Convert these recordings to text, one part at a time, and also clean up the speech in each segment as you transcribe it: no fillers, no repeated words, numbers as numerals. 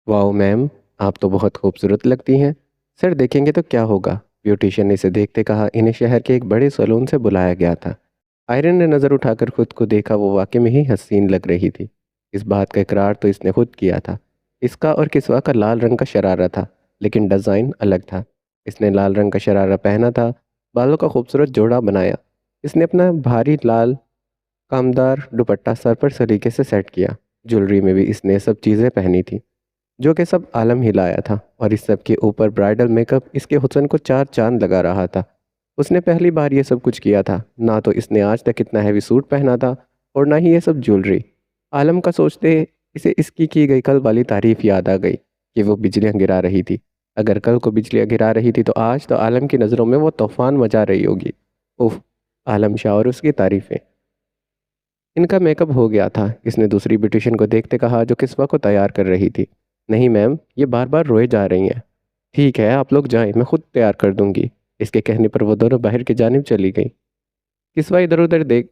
Wow ma'am, आप तो बहुत खूबसूरत लगती हैं। सर देखेंगे तो क्या होगा? ब्यूटिशियन ने इसे देखते कहा। इन्हें शहर के एक बड़े सैलून से बुलाया गया था। आयरन ने नज़र उठाकर खुद को देखा। वो वाकई में ही हसीन लग रही थी। इस बात का इकरार तो इसने खुद किया था। इसका और किस्वा का लाल रंग का शरारा था, लेकिन डिज़ाइन अलग था। इसने लाल रंग का शरारा पहना था, बालों का खूबसूरत जोड़ा बनाया। इसने अपना भारी लाल कामदार दुपट्टा सर पर सलीके से सेट किया। ज्वेलरी में भी इसने सब चीज़ें पहनी थी जो कि सब आलम हिलाया था, और इस सब के ऊपर ब्राइडल मेकअप इसके हुस्न को चार चांद लगा रहा था। उसने पहली बार ये सब कुछ किया था। ना तो इसने आज तक इतना हैवी सूट पहना था, और ना ही ये सब ज्वेलरी। आलम का सोचते इसे इसकी की गई कल वाली तारीफ याद आ गई कि वो बिजलियां गिरा रही थी। अगर कल को बिजलियां गिरा रही थी तो आज तो आलम की नज़रों में वो तूफान मचा रही होगी। उफ, आलम शाह और उसकी तारीफें। इनका मेकअप हो गया था। इसने दूसरी ब्यूटिशियन को देखते कहा जो किस्वा को तैयार कर रही थी। नहीं मैम, ये बार बार रोए जा रही हैं। ठीक है, आप लोग जाएं, मैं खुद तैयार कर दूंगी। इसके कहने पर वो दोनों बाहर की जानिब चली गई। किस्वा इधर उधर देख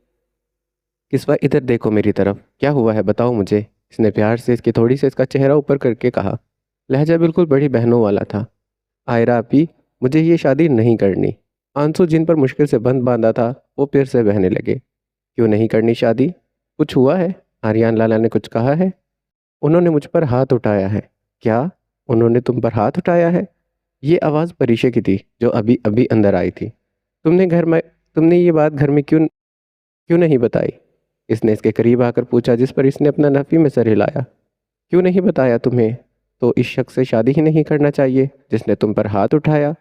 किस्वा इधर देखो मेरी तरफ, क्या हुआ है बताओ मुझे। इसने प्यार से इसकी थोड़ी से इसका चेहरा ऊपर करके कहा। लहजा बिल्कुल बड़ी बहनों वाला था। आयरा आपी, मुझे ये शादी नहीं करनी। आंसू जिन पर मुश्किल से बंद बांधा था वो फिर से बहने लगे। क्यों नहीं करनी शादी? कुछ हुआ है? आर्यन लाला ने कुछ कहा है? उन्होंने मुझ पर हाथ उठाया है। क्या? उन्होंने तुम पर हाथ उठाया है? ये आवाज़ परीशे की थी जो अभी अभी अंदर आई थी। तुमने घर में तुमने ये बात घर में क्यों क्यों नहीं बताई? इसने इसके करीब आकर पूछा, जिस पर इसने अपना नफ़ी में सर हिलाया। क्यों नहीं बताया तुम्हें? तो इस शख्स से शादी ही नहीं करना चाहिए जिसने तुम पर हाथ उठाया।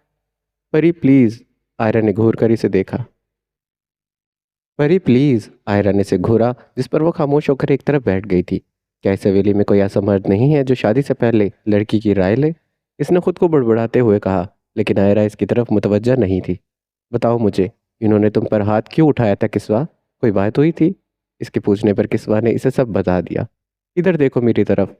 परी प्लीज़। आयरा ने घूर कर इसे देखा। परी प्लीज़। आयरा ने से घूरा, जिस पर वो खामोश होकर एक तरफ बैठ गई थी। क्या इस हवेली में कोई ऐसा मर्द नहीं है जो शादी से पहले लड़की की राय ले? इसने खुद को बड़बड़ाते हुए कहा, लेकिन आयरा इसकी तरफ मुतवज्जा नहीं थी। बताओ मुझे, इन्होंने तुम पर हाथ क्यों उठाया था किस्वा? कोई बात हुई थी? इसके पूछने पर किस्वा ने इसे सब बता दिया। इधर देखो मेरी तरफ।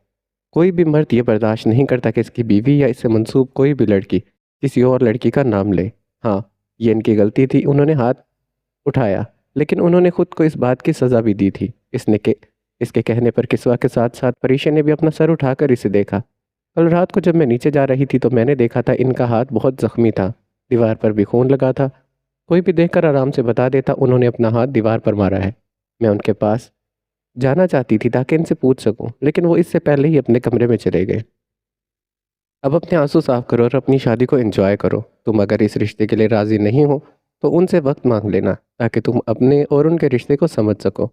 कोई भी मर्द ये बर्दाश्त नहीं करता कि इसकी बीवी या इससे मंसूब कोई भी लड़की किसी और लड़की का नाम ले। हाँ, ये इनकी गलती थी, उन्होंने हाथ उठाया, लेकिन उन्होंने खुद को इस बात की सज़ा भी दी थी। इसके कहने पर किस्वा के साथ साथ परीशा ने भी अपना सर उठाकर इसे देखा। कल रात को जब मैं नीचे जा रही थी तो मैंने देखा था इनका हाथ बहुत ज़ख्मी था। दीवार पर भी खून लगा था। कोई भी देखकर आराम से बता देता उन्होंने अपना हाथ दीवार पर मारा है। मैं उनके पास जाना चाहती थी ताकि इनसे पूछ सकूं, लेकिन वो इससे पहले ही अपने कमरे में चले गए। अब अपने आंसू साफ करो और अपनी शादी को एंजॉय करो। तुम अगर इस रिश्ते के लिए राज़ी नहीं हो तो उनसे वक्त मांग लेना, ताकि तुम अपने और उनके रिश्ते को समझ सको।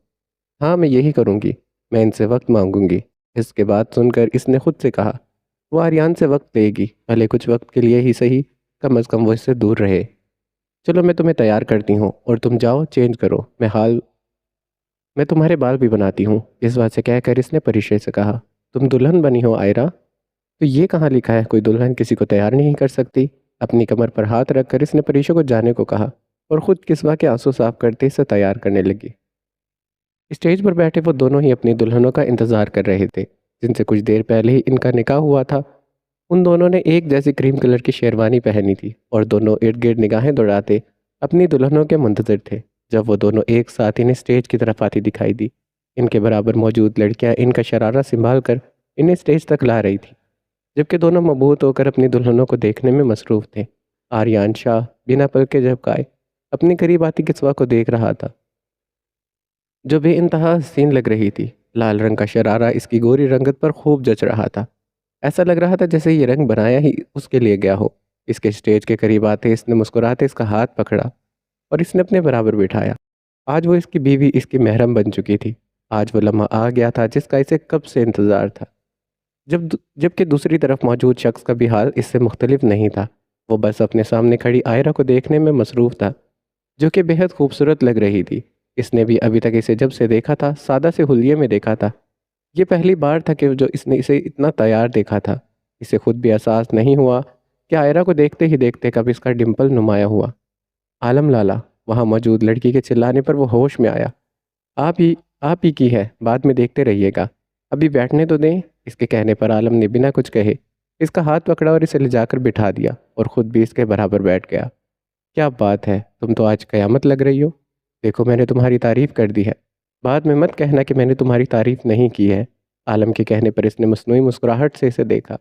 हाँ, मैं यही करूँगी। मैं इनसे वक्त मांगूंगी। इसके बाद सुनकर इसने खुद से कहा, वो आर्यन से वक्त लेगी, भले कुछ वक्त के लिए ही सही। कम अज़ कम वो इससे दूर रहे। चलो मैं तुम्हें तैयार करती हूँ और तुम जाओ चेंज करो। मैं तुम्हारे बाल भी बनाती हूँ। इस बात से कहकर इसने परिचय से कहा, तुम दुल्हन बनी हो आयरा? तो ये कहाँ लिखा है कोई दुल्हन किसी को तैयार नहीं कर सकती? अपनी कमर पर हाथ रखकर इसने परीक्षा को जाने को कहा, और खुद किस्वा के आंसू साफ करते इसे तैयार करने लगी। स्टेज पर बैठे वो दोनों ही अपनी दुल्हनों का इंतजार कर रहे थे, जिनसे कुछ देर पहले ही इनका निकाह हुआ था। उन दोनों ने एक जैसी क्रीम कलर की शेरवानी पहनी थी, और दोनों इर्द गिर्द निगाहें दौड़ाते अपनी दुल्हनों के मुंतजर थे जब वो दोनों एक साथ इन्हें स्टेज की तरफ आती दिखाई दी। इनके बराबर मौजूद लड़कियां इनका शरारा संभाल कर इन्हें स्टेज तक ला रही थी, जबकि दोनों मबहूत होकर अपनी दुल्हनों को देखने में मसरूफ़ थे। आर्यन शाह बिना पलके झपकाए अपने करीब आती किस्वा को देख रहा था, जो बेइंतहा हसीन लग रही थी। लाल रंग का शरारा इसकी गोरी रंगत पर खूब जच रहा था। ऐसा लग रहा था जैसे ये रंग बनाया ही उसके लिए गया हो। इसके स्टेज के करीब आते इसने मुस्कुराते इसका हाथ पकड़ा और इसने अपने बराबर बिठाया। आज वो इसकी बीवी, इसकी महरम बन चुकी थी। आज वो लम्हा आ गया था जिसका इसे कब से इंतज़ार था। जबकि दूसरी तरफ मौजूद शख्स का भी हाल इससे मुख्तलिफ नहीं था। वो बस अपने सामने खड़ी आयरा को देखने में मसरूफ़ था, जो कि बेहद खूबसूरत लग रही थी। इसने भी अभी तक इसे जब से देखा था सादा से हुलिये में देखा था। ये पहली बार था कि जो इसने इसे इतना तैयार देखा था। इसे खुद भी एहसास नहीं हुआ कि आयरा को देखते ही देखते कब इसका डिम्पल नुमाया हुआ। आलम लाला। वहाँ मौजूद लड़की के चिल्लाने पर वो होश में आया। आप ही की है, बाद में देखते रहिएगा, अभी बैठने तो दें। इसके कहने पर आलम ने बिना कुछ कहे इसका हाथ पकड़ा और इसे ले जाकर बिठा दिया, और ख़ुद भी इसके बराबर बैठ गया। क्या बात है, तुम तो आज क़यामत लग रही हो। देखो मैंने तुम्हारी तारीफ़ कर दी है, बाद में मत कहना कि मैंने तुम्हारी तारीफ़ नहीं की है। आलम के कहने पर इसने मसनूई मुस्कुराहट से इसे देखा।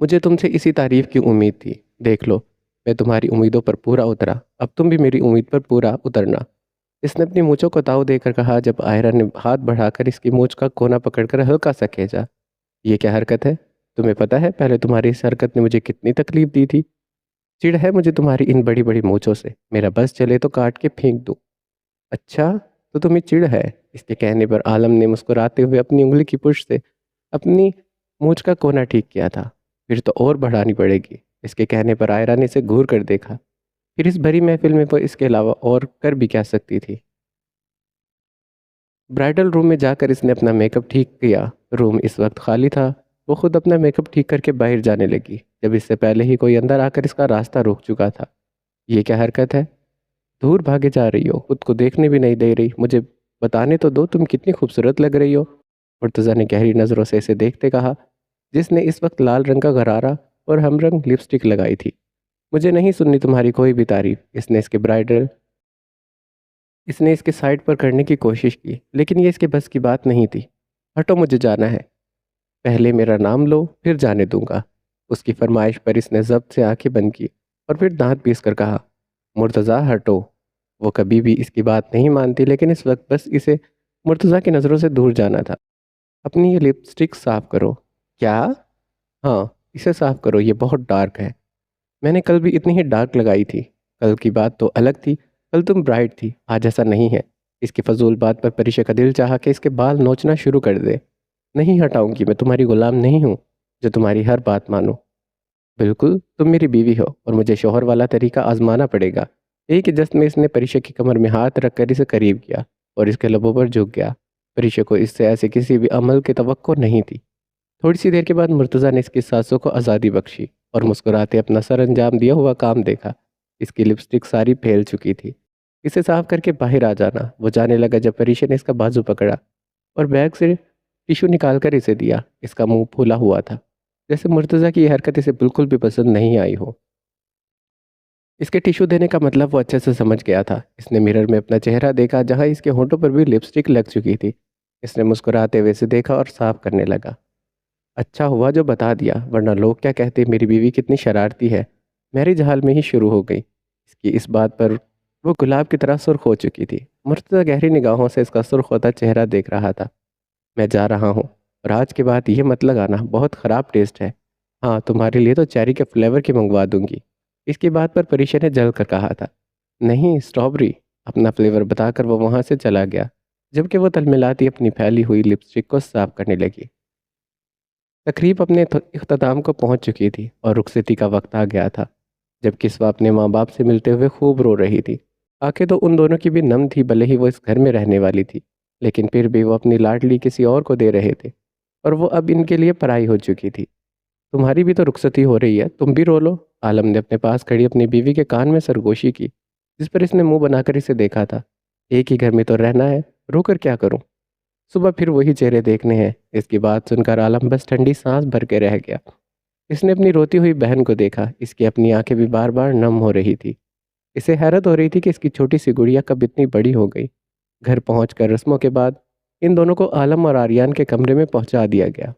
मुझे तुमसे इसी तारीफ की उम्मीद थी। देख लो, मैं तुम्हारी उम्मीदों पर पूरा उतरा, अब तुम भी मेरी उम्मीद पर पूरा उतरना। इसने अपनी मूंछों को ताव देकर कहा, जब आयरा ने हाथ बढ़ाकर इसकी मूंछ का कोना पकड़कर हल्का सा खींचा। ये क्या हरकत है? तुम्हें पता है पहले तुम्हारी इस हरकत ने मुझे कितनी तकलीफ दी थी। चिढ़ है मुझे तुम्हारी इन बड़ी बड़ी मूंछों से, मेरा बस चले तो काट के फेंक दूं। अच्छा, तो तुम्हें चिढ़ है? इसके कहने पर आलम ने मुस्कुराते हुए अपनी उंगली की पुश से अपनी मूंछ का कोना ठीक किया था। फिर तो और बढ़ानी पड़ेगी। इसके कहने पर आयरा ने इसे घूर कर देखा। फिर इस भरी महफिल में वो इसके अलावा और कर भी क्या सकती थी। ब्राइडल रूम में जाकर इसने अपना मेकअप ठीक किया। रूम इस वक्त खाली था। वो खुद अपना मेकअप ठीक करके बाहर जाने लगी, जब इससे पहले ही कोई अंदर आकर इसका रास्ता रोक चुका था। ये क्या हरकत है? दूर भागे जा रही हो, खुद को देखने भी नहीं दे रही। मुझे बताने तो दो, तुम कितनी खूबसूरत लग रही हो। मुर्तज़ा ने गहरी नज़रों से इसे देखते कहा, जिसने इस वक्त लाल रंग का गरारा और हमरंग लिपस्टिक लगाई थी। मुझे नहीं सुननी तुम्हारी कोई भी तारीफ। इसने इसके साइड पर करने की कोशिश की, लेकिन ये इसके बस की बात नहीं थी। हटो, मुझे जाना है। पहले मेरा नाम लो, फिर जाने दूंगा। उसकी फरमाइश पर इसने जब्त से आंखें बंद की और फिर दांत पीस कर कहा, मुर्तज़ा हटो। वो कभी भी इसकी बात नहीं मानती, लेकिन इस वक्त बस इसे मुर्तज़ा की नज़रों से दूर जाना था। अपनी ये लिपस्टिक साफ करो। क्या? हाँ, इसे साफ करो, ये बहुत डार्क है। मैंने कल भी इतनी ही डार्क लगाई थी। कल की बात तो अलग थी, कल तुम ब्राइट थी, आज ऐसा नहीं है। इसकी फजूल बात पर परिशा का दिल चाहा कि इसके बाल नोचना शुरू कर दे। नहीं हटाऊंगी, मैं तुम्हारी गुलाम नहीं हूँ जो तुम्हारी हर बात मानो। बिल्कुल, तुम मेरी बीवी हो और मुझे शौहर वाला तरीका आजमाना पड़ेगा। एक ही जस्त में इसने परिशा की कमर में हाथ रखकर इसे करीब किया और इसके लबों पर झुक गया। परिशा को इससे ऐसे किसी भी अमल की तवक्को नहीं थी। थोड़ी सी देर के बाद मुर्तज़ा ने इसकी सांसों को आज़ादी बख्शी और मुस्कुराते अपना सर अंजाम दिया हुआ काम देखा। इसकी लिपस्टिक सारी फैल चुकी थी। इसे साफ करके बाहर आ जाना। वो जाने लगा जब परीशा ने इसका बाजू पकड़ा और बैग से टिशू निकाल कर इसे दिया। इसका मुंह फूला हुआ था, जैसे मुर्तज़ा की यह हरकत इसे बिल्कुल भी पसंद नहीं आई हो। इसके टिशू देने का मतलब वो अच्छे से समझ गया था। इसने मिरर में अपना चेहरा देखा, जहाँ इसके होंठों पर भी लिपस्टिक लग चुकी थी। इसने मुस्कुराते हुए इसे देखा और साफ करने लगा। अच्छा हुआ जो बता दिया, वरना लोग क्या कहते मेरी बीवी कितनी शरारती है। मैरिज हाल में ही शुरू हो गई। इसकी इस बात पर वो गुलाब की तरह सुर्ख हो चुकी थी। मुर्तज़ा गहरी निगाहों से इसका सुर्ख होता चेहरा देख रहा था। मैं जा रहा हूँ और आज के बाद ये मत लगाना, बहुत ख़राब टेस्ट है। हाँ, तुम्हारे लिए तो चेरी के फ्लेवर की मंगवा दूंगी। इसकी बात पर परीक्षा ने जल कर कहा था। नहीं, स्ट्रॉबेरी। अपना फ्लेवर बताकर वो वहाँ से चला गया, जबकि वो तलमिलाती अपनी फैली हुई लिपस्टिक को साफ करने लगी। तकरीब अपने इख्तिताम को पहुंच चुकी थी और रुखसती का वक्त आ गया था, जब किस्वा अपने माँ बाप से मिलते हुए खूब रो रही थी। आंखें तो उन दोनों की भी नम थी, भले ही वो इस घर में रहने वाली थी, लेकिन फिर भी वो अपनी लाडली किसी और को दे रहे थे और वो अब इनके लिए पराई हो चुकी थी। तुम्हारी भी तो रुखसती हो रही है, तुम भी रो लो। आलम ने अपने पास खड़ी अपनी बीवी के कान में सरगोशी की, जिस पर इसने मुंह बनाकर इसे देखा था। एक ही घर में तो रहना है, रो कर क्या करूं? सुबह फिर वही चेहरे देखने हैं। इसकी बात सुनकर आलम बस ठंडी सांस भर के रह गया। इसने अपनी रोती हुई बहन को देखा। इसकी अपनी आंखें भी बार बार नम हो रही थी। इसे हैरत हो रही थी कि इसकी छोटी सी गुड़िया कब इतनी बड़ी हो गई। घर पहुंचकर रस्मों के बाद इन दोनों को आलम और आर्यान के कमरे में पहुंचा दिया गया।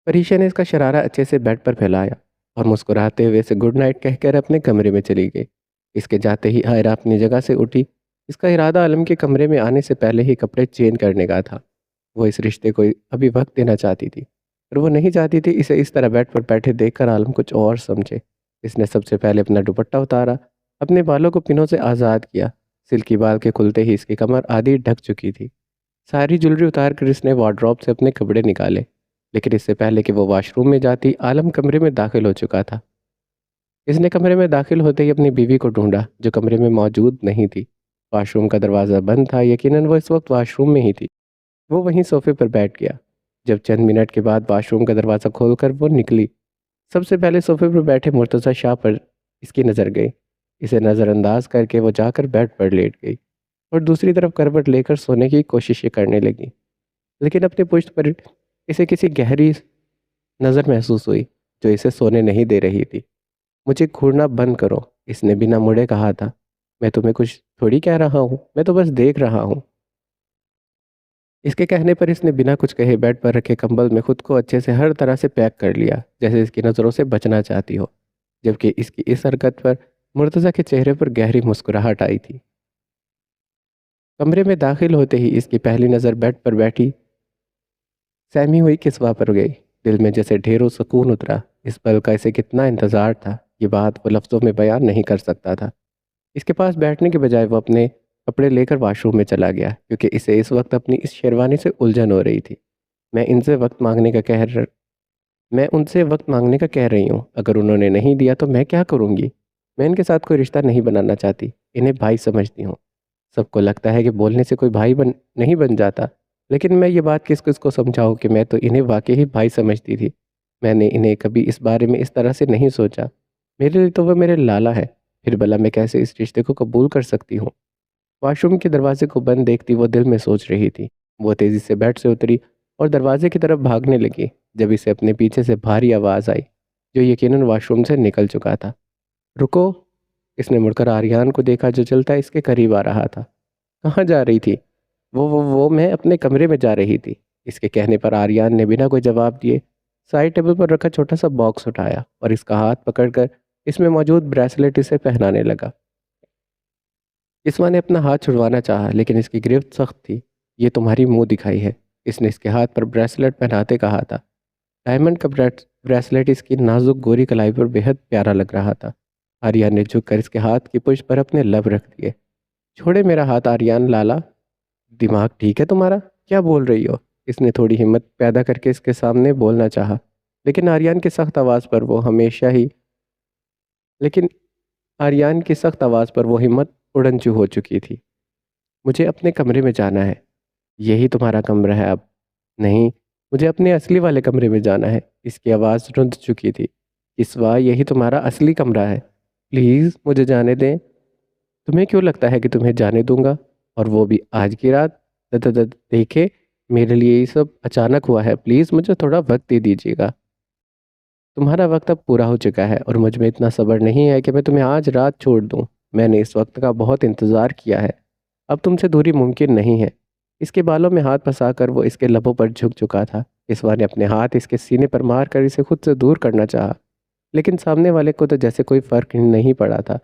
परीशा ने इसका शरारा अच्छे से बेड पर फैलाया और मुस्कुराते हुए इसे गुड नाइट कहकर अपने कमरे में चली गई। इसके जाते ही आयरा अपनी जगह से उठी। इसका इरादा आलम के कमरे में आने से पहले ही कपड़े चेंज करने का था। वो इस रिश्ते को अभी वक्त देना चाहती थी, पर वो नहीं चाहती थी इसे इस तरह बेड पर बैठे देखकर आलम कुछ और समझे। इसने सबसे पहले अपना दुपट्टा उतारा, अपने बालों को पिनों से आज़ाद किया। सिल्की बाल के खुलते ही इसकी कमर आधी ढक चुकी थी। सारी ज्वेलरी उतार कर इसने वार्डरोब से अपने कपड़े निकाले, लेकिन इससे पहले कि वो वॉशरूम में जाती, आलम कमरे में दाखिल हो चुका था। इसने कमरे में दाखिल होते ही अपनी बीवी को ढूंढा, जो कमरे में मौजूद नहीं थी। वॉशरूम का दरवाज़ा बंद था, यकीनन वो इस वक्त वॉशरूम में ही थी। वो वहीं सोफे पर बैठ गया। जब चंद मिनट के बाद वॉशरूम का दरवाज़ा खोलकर वो निकली, सबसे पहले सोफे पर बैठे मुर्तज़ा शाह पर इसकी नज़र गई। इसे नज़रअंदाज करके वो जाकर बेड पर लेट गई और दूसरी तरफ करवट लेकर सोने की कोशिशें करने लगी, लेकिन अपनी पुश्त पर इसे किसी गहरी नज़र महसूस हुई, जो इसे सोने नहीं दे रही थी। मुझे घूरना बंद करो, इसने बिना मुड़े कहा था। मैं तुम्हें कुछ थोड़ी कह रहा हूँ, मैं तो बस देख रहा हूँ। इसके कहने पर इसने बिना कुछ कहे बेड पर रखे कंबल में खुद को अच्छे से हर तरह से पैक कर लिया, जैसे इसकी नज़रों से बचना चाहती हो। जबकि इसकी इस हरकत पर मुर्तज़ा के चेहरे पर गहरी मुस्कुराहट आई थी। कमरे में दाखिल होते ही इसकी पहली नज़र बेड पर बैठी सहमी हुई किस्वा पर गई। दिल में जैसे ढेरों सुकून उतरा। इस पल का इसे कितना इंतज़ार था, ये बात वो लफ्ज़ों में बयान नहीं कर सकता था। इसके पास बैठने के बजाय वो अपने कपड़े लेकर वॉशरूम में चला गया, क्योंकि इसे इस वक्त अपनी इस शेरवानी से उलझन हो रही थी। मैं इनसे वक्त मांगने का कह र... मैं उनसे वक्त मांगने का कह रही हूँ, अगर उन्होंने नहीं दिया तो मैं क्या करूँगी। मैं इनके साथ कोई रिश्ता नहीं बनाना चाहती, इन्हें भाई समझती हूँ। सबको लगता है कि बोलने से कोई भाई नहीं बन जाता, लेकिन मैं ये बात किस किस को समझाऊँ कि मैं तो इन्हें वाकई ही भाई समझती थी। मैंने इन्हें कभी इस बारे में इस तरह से नहीं सोचा। मेरे लिए तो वह मेरे लाला है, फिर भला मैं कैसे इस रिश्ते को कबूल कर सकती हूँ। वॉशरूम के दरवाजे को बंद देखती वो दिल में सोच रही थी। वो तेज़ी से बेड से उतरी और दरवाजे की तरफ भागने लगी, जब इसे अपने पीछे से भारी आवाज़ आई, जो यकीनन वॉशरूम से निकल चुका था। रुको। इसने मुड़कर आर्यान को देखा, जो चलता इसके करीब आ रहा था। कहाँ जा रही थी? वो मैं अपने कमरे में जा रही थी। इसके कहने पर आर्यान ने बिना कोई जवाब दिए साइड टेबल पर रखा छोटा सा बॉक्स उठाया और इसका हाथ पकड़कर इसमें मौजूद ब्रेसलेट इसे पहनाने लगा। इसमा ने अपना हाथ छुड़वाना चाहा, लेकिन इसकी गिरफ्त सख्त थी। ये तुम्हारी मुंह दिखाई है, इसने इसके हाथ पर ब्रेसलेट पहनाते कहा था। डायमंड का ब्रेसलेट इसकी नाजुक गोरी कलाई पर बेहद प्यारा लग रहा था। आर्यान ने झुककर इसके हाथ की पुष्ट पर अपने लब रख दिए। छोड़े मेरा हाथ आर्यान लाला। दिमाग ठीक है तुम्हारा? क्या बोल रही हो? इसने थोड़ी हिम्मत पैदा करके इसके सामने बोलना चाहा, लेकिन आर्यान की सख्त आवाज़ पर वो हमेशा ही लेकिन आर्यान की सख्त आवाज़ पर वो हिम्मत उड़नचू हो चुकी थी। मुझे अपने कमरे में जाना है। यही तुम्हारा कमरा है अब? नहीं, मुझे अपने असली वाले कमरे में जाना है। इसकी आवाज़ रुंध चुकी थी। किस्वा, यही तुम्हारा असली कमरा है। प्लीज़ मुझे जाने दें। तुम्हें क्यों लगता है कि तुम्हें जाने दूंगा, और वो भी आज की रात? देखे, मेरे लिए ये सब अचानक हुआ है। प्लीज़ मुझे थोड़ा वक्त दे दीजिएगा। तुम्हारा वक्त अब पूरा हो चुका है और मुझ में इतना सब्र नहीं है कि मैं तुम्हें आज रात छोड़ दूं। मैंने इस वक्त का बहुत इंतज़ार किया है। अब तुमसे दूरी मुमकिन नहीं है। इसके बालों में हाथ फंसाकर वो इसके लबों पर झुक चुका था। इसवा ने अपने हाथ इसके सीने पर मार कर इसे खुद से दूर करना चाहा, लेकिन सामने वाले को तो जैसे कोई फ़र्क नहीं पड़ा था।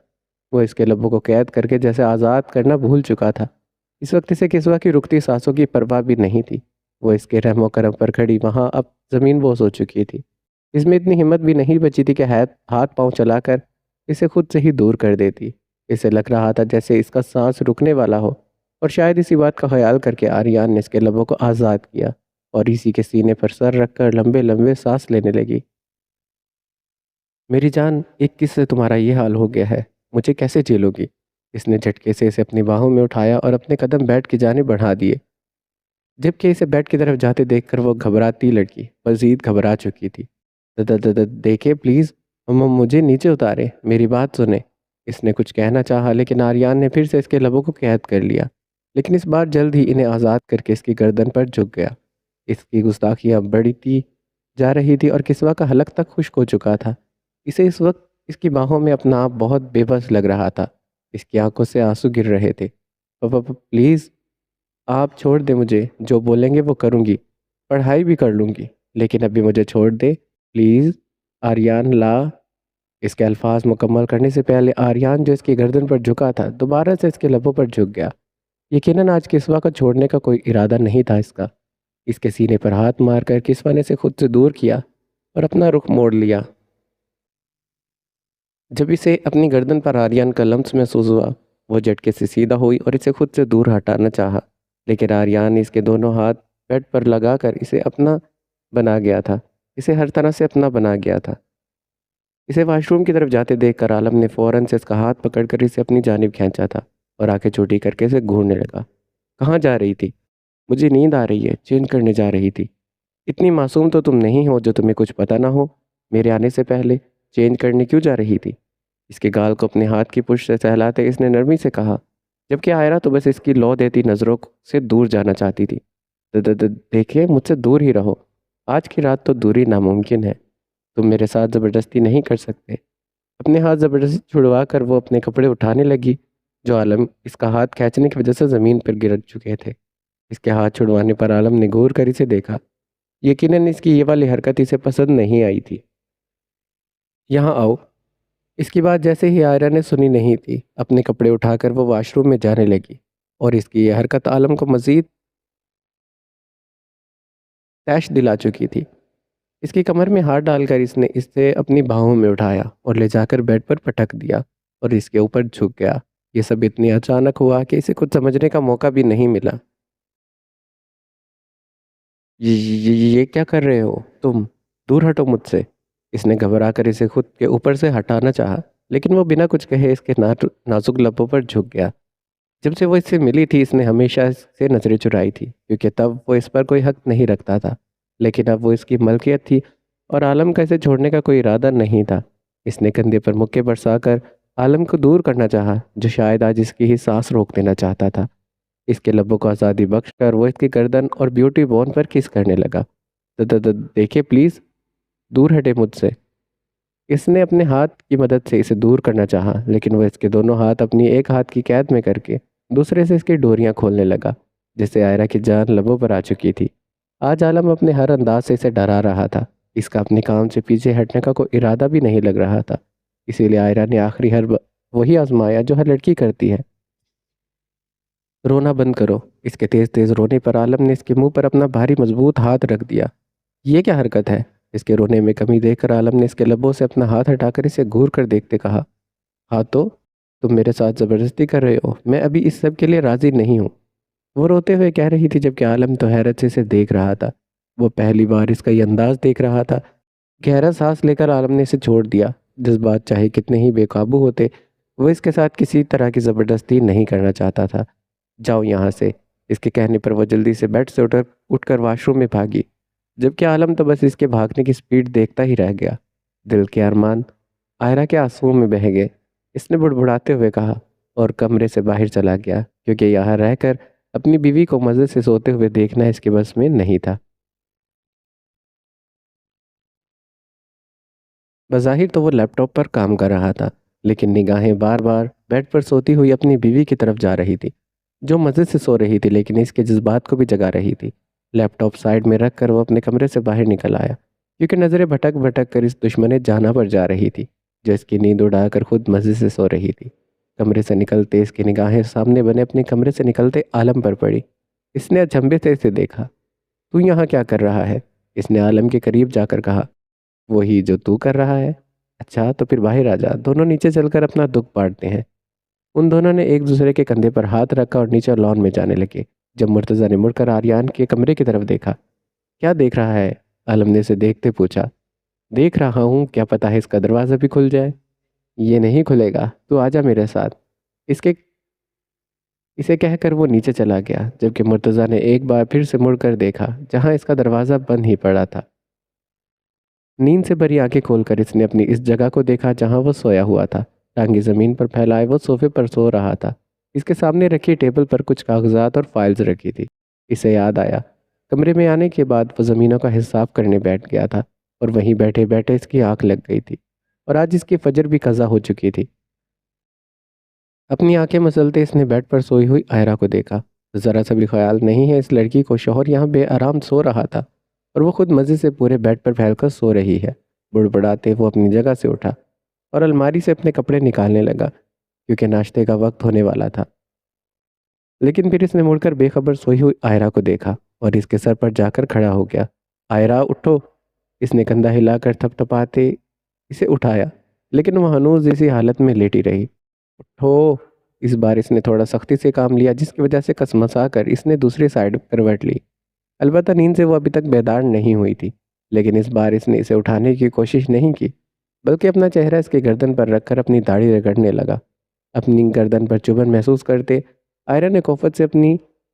वो इसके लबों को कैद करके जैसे आज़ाद करना भूल चुका था। इस वक्त इसे किस्वा की रुकती सांसों की परवाह भी नहीं थी। वो इसके रहमो करम पर खड़ी वहाँ अब ज़मीन बोस हो चुकी थी। इसमें इतनी हिम्मत भी नहीं बची थी कि हाथ हाथ पांव चलाकर इसे खुद से ही दूर कर देती। इसे लग रहा था जैसे इसका सांस रुकने वाला हो, और शायद इसी बात का ख्याल करके आर्यान ने इसके लबों को आज़ाद किया और इसी के सीने पर सर रखकर लंबे लंबे सांस लेने लगी। मेरी जान, एक किससे तुम्हारा ये हाल हो गया है? मुझे कैसे झेलोगी? इसने झटके से इसे अपनी बाहों में उठाया और अपने कदम बेड की जानिब बढ़ा दिए, जबकि इसे बेड की तरफ जाते देखकर वो घबराती लड़की मजीद घबरा चुकी थी। देखे प्लीज़, मुझे नीचे उतारे, मेरी बात सुने। इसने कुछ कहना चाहा, लेकिन आर्यान ने फिर से इसके लबों को कैद कर लिया, लेकिन इस बार जल्द ही इन्हें आज़ाद करके इसकी गर्दन पर झुक गया। इसकी गुस्ताखियाँ बढ़ती जा रही थी और किस्वा का हलक तक खुश्क हो चुका था। इसे इस वक्त इसकी बाहों में अपना आप बहुत बेबस लग रहा था। इसकी आंखों से आंसू गिर रहे थे। प्लीज़, आप छोड़ दें मुझे, जो बोलेंगे वो करूँगी, पढ़ाई भी कर लूँगी, लेकिन अभी मुझे छोड़ दे प्लीज़। आर्यान ला। इसके अल्फाज मुकम्मल करने से पहले आर्यान, जो इसकी गर्दन पर झुका था, दोबारा से इसके लबों पर झुक गया। यकीनन आज किस्वा का छोड़ने का कोई इरादा नहीं था इसका। इसके सीने पर हाथ मारकर किस्वा ने इसे खुद से दूर किया और अपना रुख मोड़ लिया। जब इसे अपनी गर्दन पर आर्यन का लम्स महसूस हुआ, वो झटके से सीधा हुई और इसे खुद से दूर हटाना चाहा, लेकिन आर्यन ने इसके दोनों हाथ बेड पर लगाकर इसे अपना बना गया था। इसे हर तरह से अपना बना गया था। इसे वॉशरूम की तरफ जाते देखकर आलम ने फ़ौरन से इसका हाथ पकड़कर इसे अपनी जानिब खींचा था और आंखें छोटी करके इसे घूरने लगा। कहाँ जा रही थी? मुझे नींद आ रही है, चेंज करने जा रही थी। इतनी मासूम तो तुम नहीं हो जो तुम्हें कुछ पता ना हो। मेरे आने से पहले चेंज करने क्यों जा रही थी? इसके गाल को अपने हाथ की पुश से सहलाते इसने नरमी से कहा, जबकि आयरा तो बस इसकी लौ देती नज़रों से दूर जाना चाहती थी। देखिए, मुझसे दूर ही रहो। आज की रात तो दूरी नामुमकिन है। तुम मेरे साथ ज़बरदस्ती नहीं कर सकते। अपने हाथ ज़बरदस्ती छुड़वा कर वो अपने कपड़े उठाने लगी, जो आलम इसका हाथ खींचने की वजह से ज़मीन पर गिर चुके थे। इसके हाथ छुड़वाने पर आलम ने घूर कर इसे देखा। यकीनन इसकी ये वाली हरकत इसे पसंद नहीं आई थी। यहाँ आओ। इसकी बात जैसे ही आयरा ने सुनी नहीं थी, अपने कपड़े उठाकर वो वॉशरूम में जाने लगी और इसकी यह हरकत आलम को मजीद तैश दिला चुकी थी। इसकी कमर में हाथ डालकर इसने इसे अपनी बाहों में उठाया और ले जाकर बेड पर पटक दिया और इसके ऊपर झुक गया। ये सब इतनी अचानक हुआ कि इसे कुछ समझने का मौका भी नहीं मिला। ये क्या कर रहे हो तुम? दूर हटो मुझसे। इसने घबरा कर इसे खुद के ऊपर से हटाना चाहा, लेकिन वो बिना कुछ कहे इसके नाजुक लबों पर झुक गया। जब से वो इससे मिली थी इसने हमेशा इससे नजरें चुराई थी, क्योंकि तब वो इस पर कोई हक नहीं रखता था। लेकिन अब वो इसकी मलकियत थी और आलम का इसे छोड़ने का कोई इरादा नहीं था। इसने कंधे पर मुक्के बरसाकर आलम को दूर करना चाहा, जो शायद आज इसकी ही सांस रोक देना चाहता था। इसके लबों को आज़ादी बख्श कर वो इसकी गर्दन और ब्यूटी बोन पर किस करने लगा। देखिए प्लीज़, दूर हटे मुझसे। इसने अपने हाथ की मदद से इसे दूर करना चाहा, लेकिन वह इसके दोनों हाथ अपनी एक हाथ की कैद में करके दूसरे से इसकी डोरियां खोलने लगा, जिससे आयरा की जान लबों पर आ चुकी थी। आज आलम अपने हर अंदाज से इसे डरा रहा था। इसका अपने काम से पीछे हटने का कोई इरादा भी नहीं लग रहा था। इसीलिए आयरा ने आखिरी वही आजमाया जो हर लड़की करती है। रोना बंद करो। इसके तेज तेज रोने पर आलम ने इसके मुंह पर अपना भारी मजबूत हाथ रख दिया। ये क्या हरकत है? इसके रोने में कमी देखकर आलम ने इसके लबों से अपना हाथ हटाकर इसे घूर कर देखते कहा, हाँ तो तुम मेरे साथ ज़बरदस्ती कर रहे हो। मैं अभी इस सब के लिए राज़ी नहीं हूँ। वो रोते हुए कह रही थी, जबकि आलम तो हैरत से इसे देख रहा था। वो पहली बार इसका ये अंदाज देख रहा था। गहरा सांस लेकर आलम ने इसे छोड़ दिया। जज्बात चाहे कितने ही बेकाबू होते, वो इसके साथ किसी तरह की ज़बरदस्ती नहीं करना चाहता था। जाओ यहाँ से। इसके कहने पर वो जल्दी से बेड से उठकर वॉशरूम में भागी, जबकि आलम तो बस इसके भागने की स्पीड देखता ही रह गया। दिल के अरमान आयरा के आंसुओं में बह गए। इसने बुड़बुड़ाते हुए कहा और कमरे से बाहर चला गया, क्योंकि यहाँ रहकर अपनी बीवी को मज़े से सोते हुए देखना इसके बस में नहीं था। बज़ाहिर तो वो लैपटॉप पर काम कर रहा था, लेकिन निगाहें बार बार बेड पर सोती हुई अपनी बीवी की तरफ जा रही थी, जो मज़े से सो रही थी लेकिन इसके जज्बात को भी जगा रही थी। लैपटॉप साइड में रख कर वो अपने कमरे से बाहर निकल आया, क्योंकि नज़रें भटक भटक कर इस दुश्मन जाना पर जा रही थी, जो इसकी नींद उड़ाकर खुद मज़े से सो रही थी। कमरे से निकलते इसकी निगाहें सामने बने अपने कमरे से निकलते आलम पर पड़ी। इसने अचंभे से इसे देखा। तू यहाँ क्या कर रहा है? इसने आलम के करीब जाकर कहा। वही जो तू कर रहा है। अच्छा तो फिर बाहर आ जा, दोनों नीचे चलकर अपना दुख बांटते हैं। उन दोनों ने एक दूसरे के कंधे पर हाथ रखा और नीचे लॉन में जाने लगे। जब मुर्तज़ा ने मुड़कर आर्यान के कमरे की तरफ देखा। क्या देख रहा है? आलम ने उसे देखते पूछा। देख रहा हूँ, क्या पता है इसका दरवाज़ा भी खुल जाए। ये नहीं खुलेगा, तू आजा मेरे साथ। इसके इसे कहकर वो नीचे चला गया, जबकि मुर्तज़ा ने एक बार फिर से मुड़कर देखा, जहाँ इसका दरवाज़ा बंद ही पड़ा था। नींद से भरी आंखें खोलकर इसने अपनी इस जगह को देखा जहां वो सोया हुआ था। टांगी ज़मीन पर फैलाए वो सोफे पर सो रहा था। इसके सामने रखी टेबल पर कुछ कागजात और फाइल्स रखी थी। इसे याद आया, कमरे में आने के बाद वो ज़मीनों का हिसाब करने बैठ गया था और वहीं बैठे बैठे इसकी आंख लग गई थी और आज इसकी फजर भी कज़ा हो चुकी थी। अपनी आंखें मसलते इसने बेड पर सोई हुई आयरा को देखा। ज़रा सा भी ख्याल नहीं है इस लड़की को शौहर यहाँ बेआराम सो रहा था और वो खुद मज़े से पूरे बेड पर फैलकर सो रही है। बुड़बुड़ाते वो अपनी जगह से उठा और अलमारी से अपने कपड़े निकालने लगा, क्योंकि नाश्ते का वक्त होने वाला था। लेकिन फिर इसने मुड़कर बेखबर सोई हुई आयरा को देखा और इसके सर पर जाकर खड़ा हो गया। आयरा उठो। इसने कंधा हिलाकर थपथपाते इसे उठाया, लेकिन वह हनूज इसी हालत में लेटी रही। उठो। इस बार इसने थोड़ा सख्ती से काम लिया, जिसकी वजह से कसमसा कर इसने दूसरी साइड करवट ली। अलबत्ता नींद से वो अभी तक बेदार नहीं हुई थी, लेकिन इस बार इसने इसे उठाने की कोशिश नहीं की, बल्कि अपना चेहरा इसके गर्दन पर रखकर अपनी दाढ़ी रगड़ने लगा। अपनी गर्दन पर चुभन महसूस करते आयरा ने कोफत से अपनी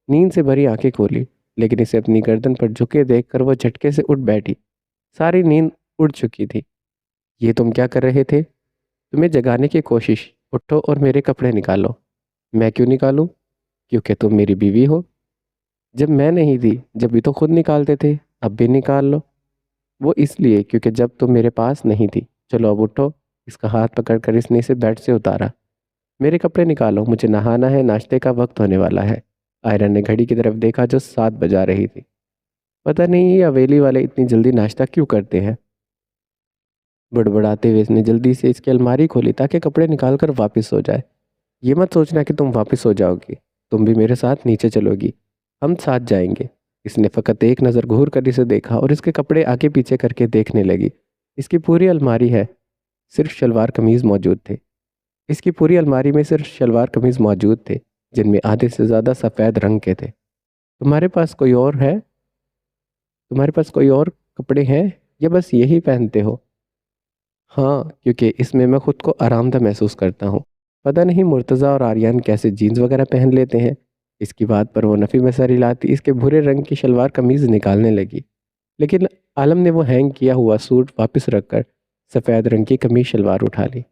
नींद से भरी आंखें खोली, लेकिन इसे अपनी गर्दन पर झुके देखकर वो झटके से उठ बैठी। सारी नींद उड़ चुकी थी। ये तुम क्या कर रहे थे? तुम्हें जगाने की कोशिश। उठो और मेरे कपड़े निकालो। मैं क्यों निकालूं? क्योंकि तुम मेरी बीवी हो। जब मैं नहीं थी, जब भी तो खुद निकालते थे, अब भी निकाल लो। वो इसलिए क्योंकि जब तुम मेरे पास नहीं थी। चलो अब उठो। इसका हाथ पकड़कर इसने इसे बेड से उतारा। मेरे कपड़े निकालो, मुझे नहाना है, नाश्ते का वक्त होने वाला है। आयरन ने घड़ी की तरफ देखा जो 7 बजा रही थी। पता नहीं ये हवेली वाले इतनी जल्दी नाश्ता क्यों करते हैं। बड़बड़ाते हुए इसने जल्दी से इसकी अलमारी खोली ताकि कपड़े निकाल कर वापस सो जाए। ये मत सोचना कि तुम वापस सो जाओगी, तुम भी मेरे साथ नीचे चलोगी, हम साथ जाएंगे। इसने फ़कत एक नज़र घूर कर इसे देखा और इसके कपड़े आगे पीछे करके देखने लगी। इसकी पूरी अलमारी है, सिर्फ शलवार कमीज़ मौजूद थे। इसकी पूरी अलमारी में सिर्फ शलवार कमीज़ मौजूद थे, जिनमें आधे से ज़्यादा सफ़ेद रंग के थे। तुम्हारे पास कोई और है? तुम्हारे पास कोई और कपड़े हैं या बस यही पहनते हो? हाँ, क्योंकि इसमें मैं खुद को आरामदायक महसूस करता हूँ। पता नहीं मुर्तज़ा और आर्यन कैसे जीन्स वगैरह पहन लेते हैं। इसकी बात पर वो नफ़ी में सर हिलाती इसके भूरे रंग की शलवार कमीज़ निकालने लगी। लेकिन आलम ने वो हैंग किया हुआ सूट वापस रखकर सफ़ेद रंग की कमीज शलवार उठा ली।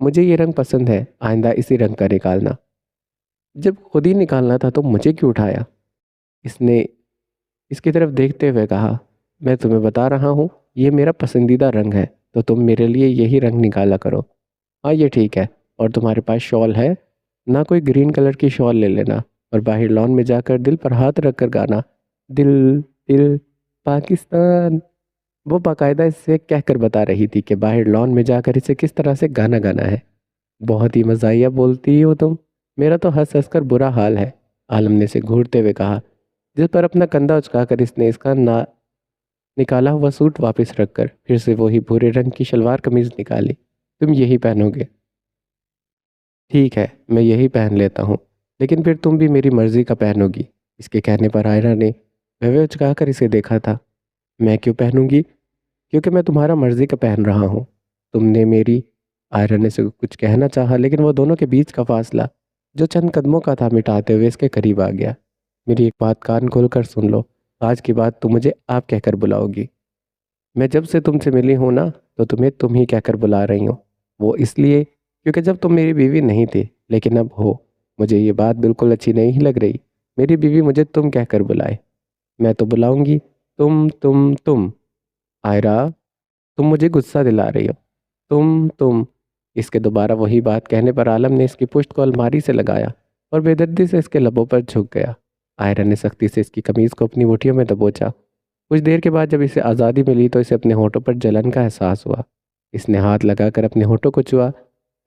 मुझे ये रंग पसंद है, आइंदा इसी रंग का निकालना। जब खुद ही निकालना था तो मुझे क्यों उठाया? इसने इसकी तरफ देखते हुए कहा, मैं तुम्हें बता रहा हूँ, ये मेरा पसंदीदा रंग है, तो तुम मेरे लिए यही रंग निकाला करो। हाँ ये ठीक है। और तुम्हारे पास शॉल है ना? कोई ग्रीन कलर की शॉल ले लेना और बाहर लॉन में जाकर दिल पर हाथ रखकर गाना, दिल दिल पाकिस्तान। वो बाकायदा इससे कहकर बता रही थी कि बाहर लॉन में जाकर इसे किस तरह से गाना गाना है। बहुत ही मज़ाहिया बोलती हो तुम, मेरा तो हंस हंस कर बुरा हाल है, आलम ने इसे घूरते हुए कहा, जिस पर अपना कंधा उचकाकर इसने इसका ना निकाला हुआ सूट वापस रखकर फिर से वही भूरे रंग की शलवार कमीज निकाली। तुम यही पहनोगे? ठीक है, मैं यही पहन लेता हूँ, लेकिन फिर तुम भी मेरी मर्जी का पहनोगी। इसके कहने पर आयरा ने वह उचकाकर इसे देखा था। मैं क्यों पहनूंगी? क्योंकि मैं तुम्हारा मर्जी का पहन रहा हूँ। तुमने मेरी आयरन ने से कुछ कहना चाहा, लेकिन वो दोनों के बीच का फासला जो चंद कदमों का था मिटाते हुए इसके करीब आ गया। मेरी एक बात कान खोल कर सुन लो, आज के बाद तुम मुझे आप कहकर बुलाओगी। मैं जब से तुमसे मिली हूँ ना, तो तुम्हें तुम ही कहकर बुला रही हूँ। वो इसलिए क्योंकि जब तुम मेरी बीवी नहीं थी, लेकिन अब हो। मुझे ये बात बिल्कुल अच्छी नहीं लग रही, मेरी बीवी मुझे तुम कहकर बुलाए। मैं तो बुलाऊंगी तुम। आयरा, तुम मुझे गुस्सा दिला रही हो। तुम। इसके दोबारा वही बात कहने पर आलम ने इसकी पुश्त को अलमारी से लगाया और बेदर्दी से इसके लबों पर झुक गया। आयरन ने सख्ती से इसकी कमीज़ को अपनी मुट्ठियों में दबोचा। कुछ देर के बाद जब इसे आज़ादी मिली तो इसे अपने होठों पर जलन का एहसास हुआ। इसने हाथ लगाकर अपने होठों को छुआ,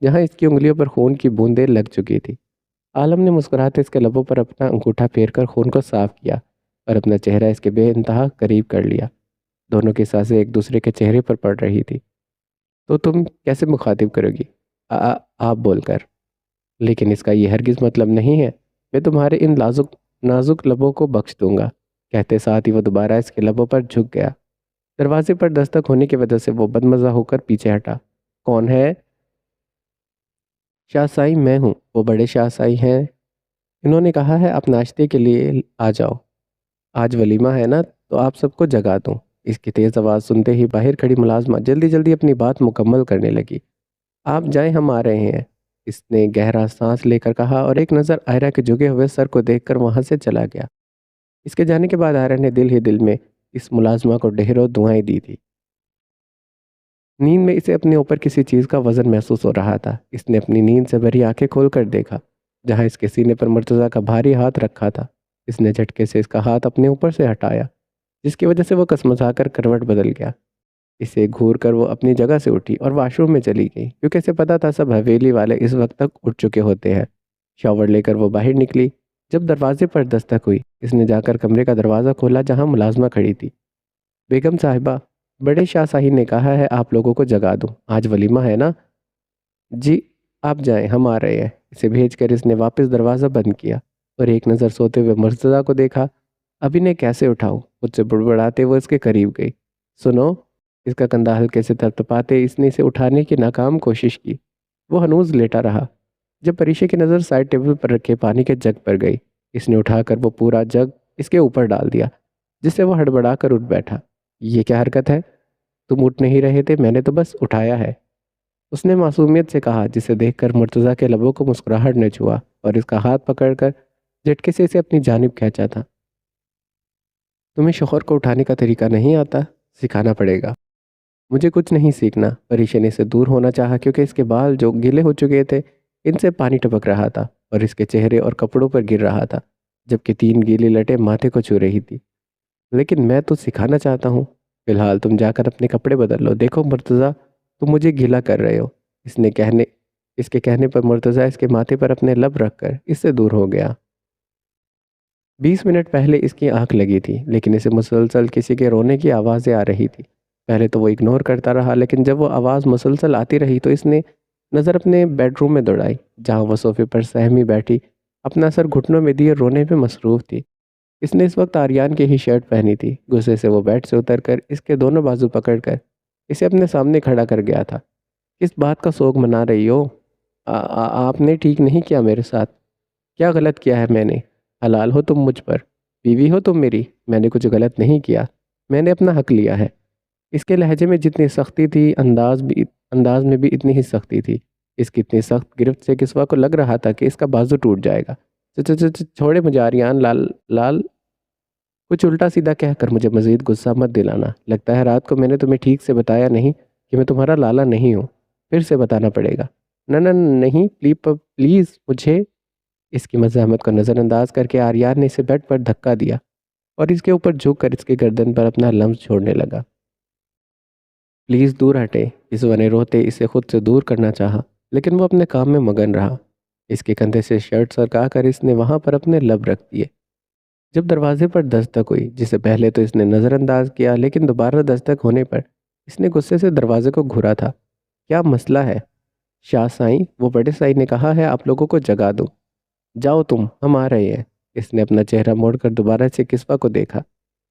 जहाँ इसकी उंगलियों पर खून की बूंदें लग चुकी थी। आलम ने मुस्कुराते इसके लबों पर अपना अंगूठा फेरकर खून को साफ किया और अपना चेहरा इसके बेइंतहा करीब कर लिया। दोनों की सांसें एक दूसरे के चेहरे पर पड़ रही थी। तो तुम कैसे मुखातिब करोगी? आप बोलकर। लेकिन इसका ये हरगिज़ मतलब नहीं है, मैं तुम्हारे इन लाजुक नाजुक लबों को बख्श दूंगा। कहते साथ ही वो दोबारा इसके लबों पर झुक गया। दरवाजे पर दस्तक होने की वजह से वो बदमज़ा होकर पीछे हटा। कौन है? शाहसाई मैं हूँ, वो बड़े शाहसाई हैं। इन्होंने कहा है आप नाश्ते के लिए आ जाओ। आज वलीमा है ना, तो आप सबको जगा दूँ। इसकी तेज़ आवाज़ सुनते ही बाहर खड़ी मुलाजमा जल्दी जल्दी अपनी बात मुकम्मल करने लगी। आप जाएं, हम आ रहे हैं। इसने गहरा सांस लेकर कहा और एक नज़र आयरा के झुके हुए सर को देखकर वहां से चला गया। इसके जाने के बाद आयरा ने दिल ही दिल में इस मुलाजमा को ढेरों दुआएं दी थी। नींद में इसे अपने ऊपर किसी चीज़ का वजन महसूस हो रहा था। इसने अपनी नींद से भरी आंखें खोलकर देखा, जहां इसके सीने पर मुर्तज़ा का भारी हाथ रखा था। इसने झटके से इसका हाथ अपने ऊपर से हटाया, जिसकी वजह से वो कसमसाकर करवट बदल गया। इसे घूर कर वो अपनी जगह से उठी और वॉशरूम में चली गई, क्योंकि इसे पता था सब हवेली वाले इस वक्त तक उठ चुके होते हैं। शॉवर लेकर वो बाहर निकली। जब दरवाजे पर दस्तक हुई, इसने जाकर कमरे का दरवाज़ा खोला जहां मुलाजमा खड़ी थी। बेगम साहिबा, बड़े शाह साहिब ने कहा है आप लोगों को जगा दूं, आज वलीमा है ना। जी, आप जाएं, हम आ रहे हैं। इसे भेजकर इसने वापस दरवाज़ा बंद किया और एक नज़र सोते हुए मुर्तज़ा को देखा। अब इन्हें कैसे उठाऊं? मुझसे बुड़बुड़ाते वो इसके करीब गई। सुनो। इसका कंधा हल्के से थपथपाते इसने इसे उठाने की नाकाम कोशिश की। वो हनूज लेटा रहा। जब परीक्षे की नज़र साइड टेबल पर रखे पानी के जग पर गई, इसने उठाकर वो पूरा जग इसके ऊपर डाल दिया, जिससे वो हड़बड़ा कर उठ बैठा। ये क्या हरकत है? तुम उठ नहीं रहे थे, मैंने तो बस उठाया है, उसने मासूमियत से कहा, जिसे देखकर मुर्तज़ा के लबों को मुस्कुराहट ने छुआ और इसका हाथ पकड़कर झटके से इसे अपनी जानिब खींचा था। तुम्हें शौहर को उठाने का तरीका नहीं आता? सिखाना पड़ेगा। मुझे कुछ नहीं सीखना। परीक्षा ने से दूर होना चाहा, क्योंकि इसके बाल जो गीले हो चुके थे, इनसे पानी टपक रहा था और इसके चेहरे और कपड़ों पर गिर रहा था, जबकि 3 गीली लटें माथे को छू रही थी। लेकिन मैं तो सिखाना चाहता हूँ। फिलहाल तुम जाकर अपने कपड़े बदल लो। देखो मुर्तज़ा, तुम मुझे गीला कर रहे हो। इसके कहने पर मुर्तज़ा इसके माथे पर अपने लब रखकर इससे दूर हो गया। 20 मिनट पहले इसकी आंख लगी थी, लेकिन इसे मुसलसल किसी के रोने की आवाज़ें आ रही थी। पहले तो वो इग्नोर करता रहा, लेकिन जब वो आवाज़ मुसलसल आती रही तो इसने नज़र अपने बेडरूम में दौड़ाई, जहाँ वो सोफे पर सहमी बैठी अपना सर घुटनों में दिए रोने में मसरूफ़ थी। इसने इस वक्त आर्यन की ही शर्ट पहनी थी। गुस्से से वो बेड से उतरकर इसके दोनों बाजू पकड़कर इसे अपने सामने खड़ा कर गया था। किस बात का सोग मना रही हो? आपने ठीक नहीं किया मेरे साथ। क्या गलत किया है मैंने? हलाल हो तुम मुझ पर, बीवी हो तुम मेरी। मैंने कुछ गलत नहीं किया, मैंने अपना हक लिया है। इसके लहजे में जितनी सख्ती थी, अंदाज में भी इतनी ही सख्ती थी। इसकी इतनी सख्त गिरफ्त से किस्वा को लग रहा था कि इसका बाजू टूट जाएगा। छोड़े मुझे आर्यन लाल लाल। कुछ उल्टा सीधा कहकर मुझे मज़ीद गुस्सा मत दिलाना। लगता है रात को मैंने तुम्हें ठीक से बताया नहीं कि मैं तुम्हारा लाला नहीं हूँ। फिर से बताना पड़ेगा। न न नहीं, प्लीज़ मुझे। इसकी मज़ाहमत को नज़रअंदाज करके आर्यन ने इसे बेड पर धक्का दिया और इसके ऊपर झुककर इसके गर्दन पर अपना लम्स छोड़ने लगा। प्लीज़ दूर हटे। इस ने रोते इसे खुद से दूर करना चाहा, लेकिन वो अपने काम में मगन रहा। इसके कंधे से शर्ट सरका कर इसने वहाँ पर अपने लब रख दिए। जब दरवाजे पर दस्तक हुई, जिसे पहले तो इसने नज़रअंदाज किया, लेकिन दोबारा दस्तक होने पर इसने गुस्से से दरवाजे को घूरा था। क्या मसला है? शाह साईं, वो बड़े साईं ने कहा है आप लोगों को जगा दो। जाओ तुम, हम आ रहे हैं। इसने अपना चेहरा मोड़कर दोबारा से किस्वा को देखा,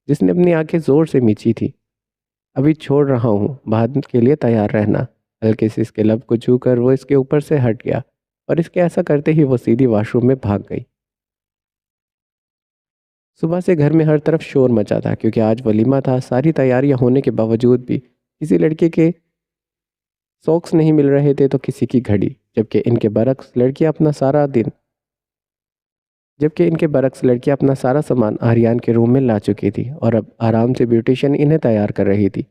जिसने अपनी आंखें जोर से मींची थी। अभी छोड़ रहा हूँ, बाद के लिए तैयार रहना। हल्के से इसके लब को छूकर वो इसके ऊपर से हट गया और इसके ऐसा करते ही वो सीधी वॉशरूम में भाग गई। सुबह से घर में हर तरफ शोर मचा था, क्योंकि आज वलीमा था। सारी तैयारियां होने के बावजूद भी किसी लड़के के सॉक्स नहीं मिल रहे थे तो किसी की घड़ी। जबकि इनके बरक्स लड़कियां अपना सारा सामान आर्यन के रूम में ला चुकी थी और अब आराम से ब्यूटिशियन इन्हें तैयार कर रही थी,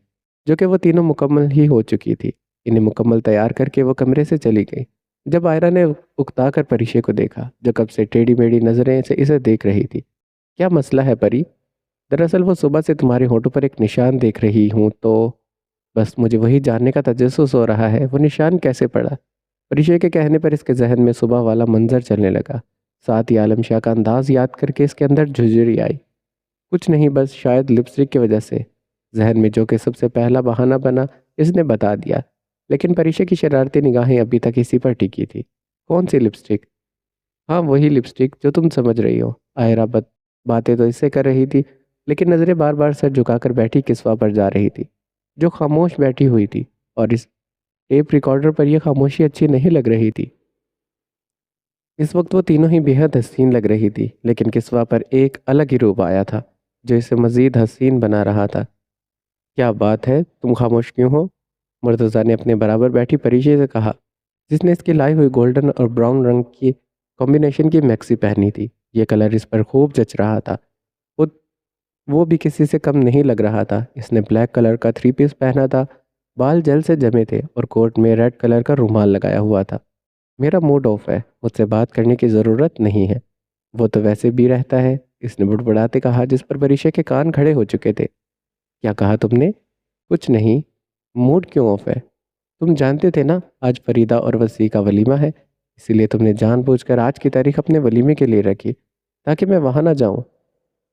जो कि वो तीनों मुकम्मल ही हो चुकी थी। इन्हें मुकम्मल तैयार करके वो कमरे से चली गई। जब आयरा ने उकता कर परिशे को देखा, जो कब से टेढ़ी मेढ़ी नजरें से इसे देख रही थी। क्या मसला है परी? दरअसल वो सुबह से तुम्हारे होठों पर एक निशान देख रही हूँ, तो बस मुझे वही जानने का तजस्सुस हो रहा है, वो निशान कैसे पड़ा? परिचय के कहने पर इसके जहन में सुबह वाला मंजर चलने लगा। साथ ही आलम शाह का अंदाज याद करके इसके अंदर झुंझुरी आई। कुछ नहीं, बस शायद लिपस्टिक की वजह से। जहन में जो कि सबसे पहला बहाना बना, इसने बता दिया। लेकिन परिचय की शरारती निगाहें अभी तक इसी पर टिकी थी। कौन सी लिपस्टिक? हाँ, वही लिपस्टिक जो तुम समझ रही हो। आयरा बातें तो इससे कर रही थी, लेकिन नज़रें बार बार सर झुकाकर बैठी किस्वा पर जा रही थी, जो खामोश बैठी हुई थी। और इस टेप रिकॉर्डर पर यह खामोशी अच्छी नहीं लग रही थी। इस वक्त वो तीनों ही बेहद हसीन लग रही थी, लेकिन किस्वा पर एक अलग ही रूप आया था, जो इसे मज़ीद हसीन बना रहा था। क्या बात है, तुम खामोश क्यों हो? मुर्तज़ा ने अपने बराबर बैठी परिचय से कहा, जिसने इसकी लाई हुई गोल्डन और ब्राउन रंग की कॉम्बिनेशन की मैक्सी पहनी थी। ये कलर इस पर खूब जच रहा था। वो वो भी किसी से कम नहीं लग रहा था। इसने ब्लैक कलर का 3 पीस पहना था, बाल जेल से जमे थे और कोट में रेड कलर का रुमाल लगाया हुआ था। मेरा मूड ऑफ है, मुझसे बात करने की ज़रूरत नहीं है। वो तो वैसे भी रहता है, इसने बुड़बुड़ाते कहा, जिस पर परिशे के कान खड़े हो चुके थे। क्या कहा तुमने? कुछ नहीं। मूड क्यों ऑफ है? तुम जानते थे ना आज फरीदा और वसी का वलीमा है, इसीलिए तुमने जानबूझकर आज की तारीख अपने वलीमे के लिए रखी, ताकि मैं वहाँ ना जाऊँ।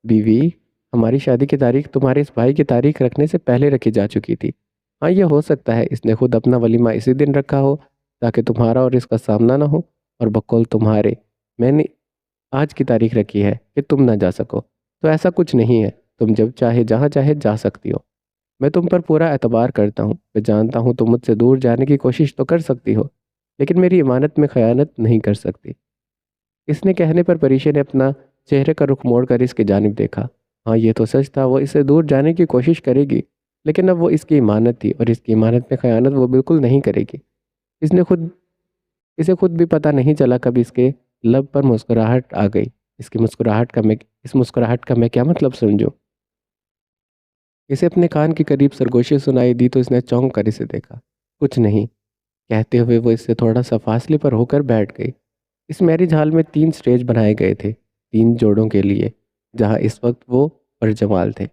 बीवी, हमारी शादी की तारीख तुम्हारे इस भाई की तारीख रखने से पहले रखी जा चुकी थी। हाँ, ये हो सकता है इसने खुद अपना वलीमा इसी दिन रखा हो, ताकि तुम्हारा और इसका सामना ना हो। और बकौल तुम्हारे, मैंने आज की तारीख रखी है कि तुम ना जा सको। तो ऐसा कुछ नहीं है, तुम जब चाहे जहाँ चाहे जा सकती हो। मैं तुम पर पूरा एतबार करता हूँ। मैं जानता हूँ तुम मुझसे दूर जाने की कोशिश तो कर सकती हो, लेकिन मेरी इमानत में खयानत नहीं कर सकती। इसने कहने पर परीशे ने अपना चेहरे का रुख मोड़कर इसकी जानिब देखा। हाँ, ये तो सच था, वो इससे दूर जाने की कोशिश करेगी, लेकिन अब वो इसकी इमानत थी और इसकी इमानत में खयानत वो बिल्कुल नहीं करेगी। इसने खुद इसे खुद भी पता नहीं चला कब इसके लब पर मुस्कुराहट आ गई। इस मुस्कुराहट का मैं क्या मतलब समझूं? इसे अपने कान के करीब सरगोशी सुनाई दी तो इसने चौंक कर इसे देखा। कुछ नहीं, कहते हुए वो इससे थोड़ा सा फासले पर होकर बैठ गई। इस मैरिज हॉल में 3 स्टेज बनाए गए थे। 3 जोड़ों के लिए, जहाँ इस वक्त वो और जमाल थे।